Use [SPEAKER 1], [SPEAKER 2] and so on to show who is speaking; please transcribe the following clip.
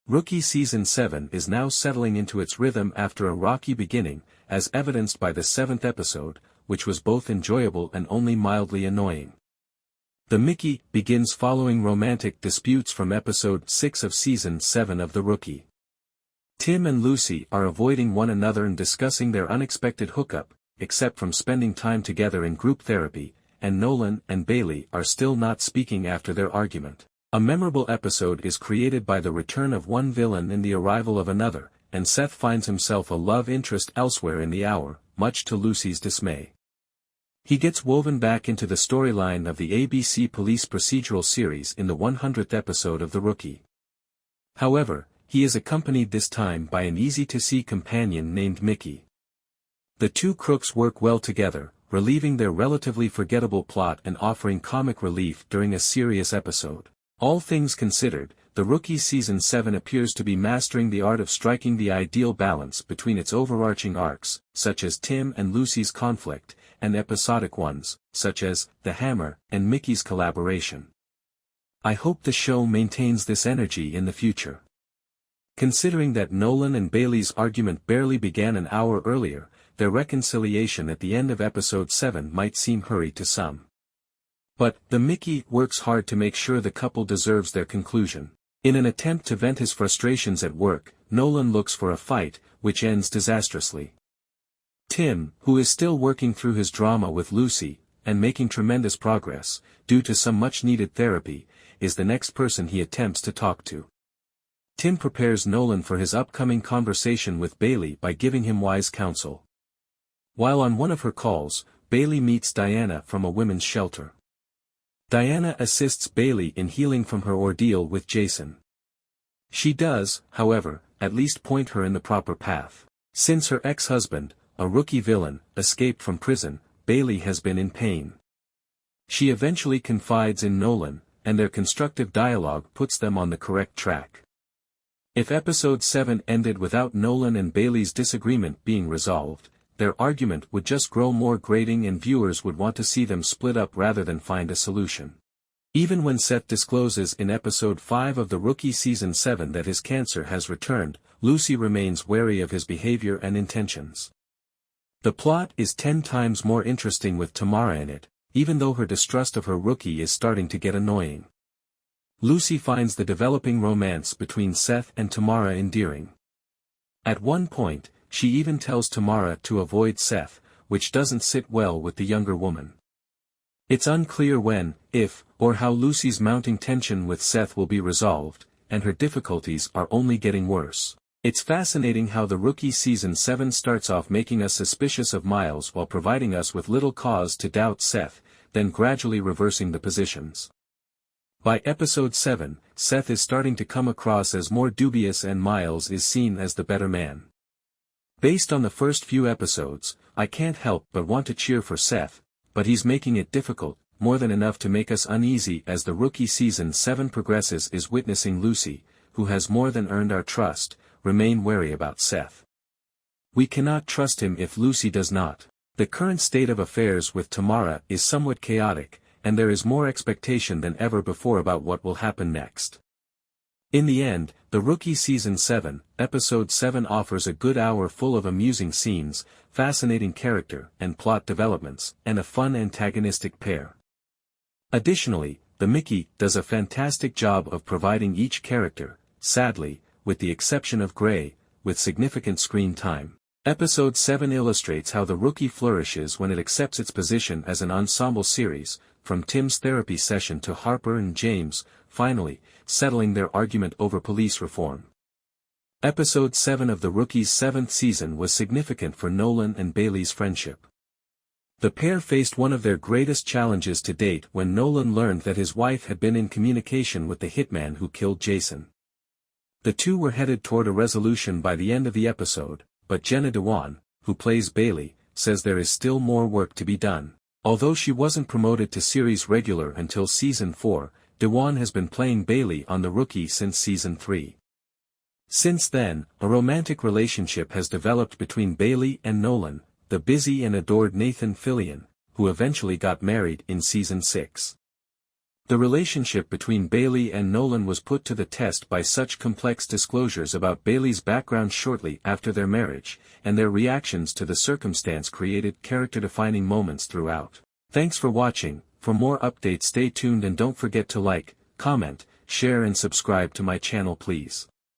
[SPEAKER 1] Rookie Season 7 is now settling into its rhythm after a rocky beginning, as evidenced by the 7th episode, which was both enjoyable and only mildly annoying. The Mickey begins following romantic disputes from episode 6 of Season 7 of The Rookie. Tim and Lucy are avoiding one another and discussing their unexpected hookup, except from spending time together in group therapy, and Nolan and Bailey are still not speaking after their argument. A memorable episode is created by the return of one villain and the arrival of another, and Seth finds himself a love interest elsewhere in the hour, much to Lucy's dismay. He gets woven back into the storyline of the ABC police procedural series in the 100th episode of The Rookie. However, he is accompanied this time by an easy-to-see companion named Mickey. The two crooks work well together, relieving their relatively forgettable plot and offering comic relief during a serious episode. All things considered, The Rookie Season 7 appears to be mastering the art of striking the ideal balance between its overarching arcs, such as Tim and Lucy's conflict, and episodic ones, such as The Hammer and Mickey's collaboration. I hope the show maintains this energy in the future. Considering that Nolan and Bailey's argument barely began an hour earlier, their reconciliation at the end of episode 7 might seem hurried to some. But, the Mickey works hard to make sure the couple deserves their conclusion. In an attempt to vent his frustrations at work, Nolan looks for a fight, which ends disastrously. Tim, who is still working through his drama with Lucy, and making tremendous progress, due to some much-needed therapy, is the next person he attempts to talk to. Tim prepares Nolan for his upcoming conversation with Bailey by giving him wise counsel. While on one of her calls, Bailey meets Diana from a women's shelter. Diana assists Bailey in healing from her ordeal with Jason. She does, however, at least point her in the proper path. Since her ex-husband, a rookie villain, escaped from prison, Bailey has been in pain. She eventually confides in Nolan, and their constructive dialogue puts them on the correct track. If episode 7 ended without Nolan and Bailey's disagreement being resolved, their argument would just grow more grating and viewers would want to see them split up rather than find a solution. Even when Seth discloses in episode 5 of The Rookie Season 7 that his cancer has returned, Lucy remains wary of his behavior and intentions. The plot is 10 times more interesting with Tamara in it, even though her distrust of her rookie is starting to get annoying. Lucy finds the developing romance between Seth and Tamara endearing. At one point, she even tells Tamara to avoid Seth, which doesn't sit well with the younger woman. It's unclear when, if, or how Lucy's mounting tension with Seth will be resolved, and her difficulties are only getting worse. It's fascinating how The Rookie Season 7 starts off making us suspicious of Miles while providing us with little cause to doubt Seth, then gradually reversing the positions. By episode 7, Seth is starting to come across as more dubious and Miles is seen as the better man. Based on the first few episodes, I can't help but want to cheer for Seth, but he's making it difficult, more than enough to make us uneasy as The Rookie Season 7 progresses is witnessing Lucy, who has more than earned our trust, remain wary about Seth. We cannot trust him if Lucy does not. The current state of affairs with Tamara is somewhat chaotic, and there is more expectation than ever before about what will happen next. In the end, The Rookie Season 7, Episode 7 offers a good hour full of amusing scenes, fascinating character and plot developments, and a fun antagonistic pair. Additionally, the Mickey does a fantastic job of providing each character, sadly, with the exception of Gray, with significant screen time. Episode 7 illustrates how The Rookie flourishes when it accepts its position as an ensemble series, from Tim's therapy session to Harper and James, finally, settling their argument over police reform. Episode 7 of The Rookie's 7th season was significant for Nolan and Bailey's friendship. The pair faced one of their greatest challenges to date when Nolan learned that his wife had been in communication with the hitman who killed Jason. The two were headed toward a resolution by the end of the episode, but Jenna Dewan, who plays Bailey, says there is still more work to be done. Although she wasn't promoted to series regular until season 4, Dewan has been playing Bailey on The Rookie since season 3. Since then, a romantic relationship has developed between Bailey and Nolan, the busy and adored Nathan Fillion, who eventually got married in season 6. The relationship between Bailey and Nolan was put to the test by such complex disclosures about Bailey's background shortly after their marriage, and their reactions to the circumstance created character-defining moments throughout. Thanks for watching. For more updates stay tuned and don't forget to like, comment, share and subscribe to my channel please.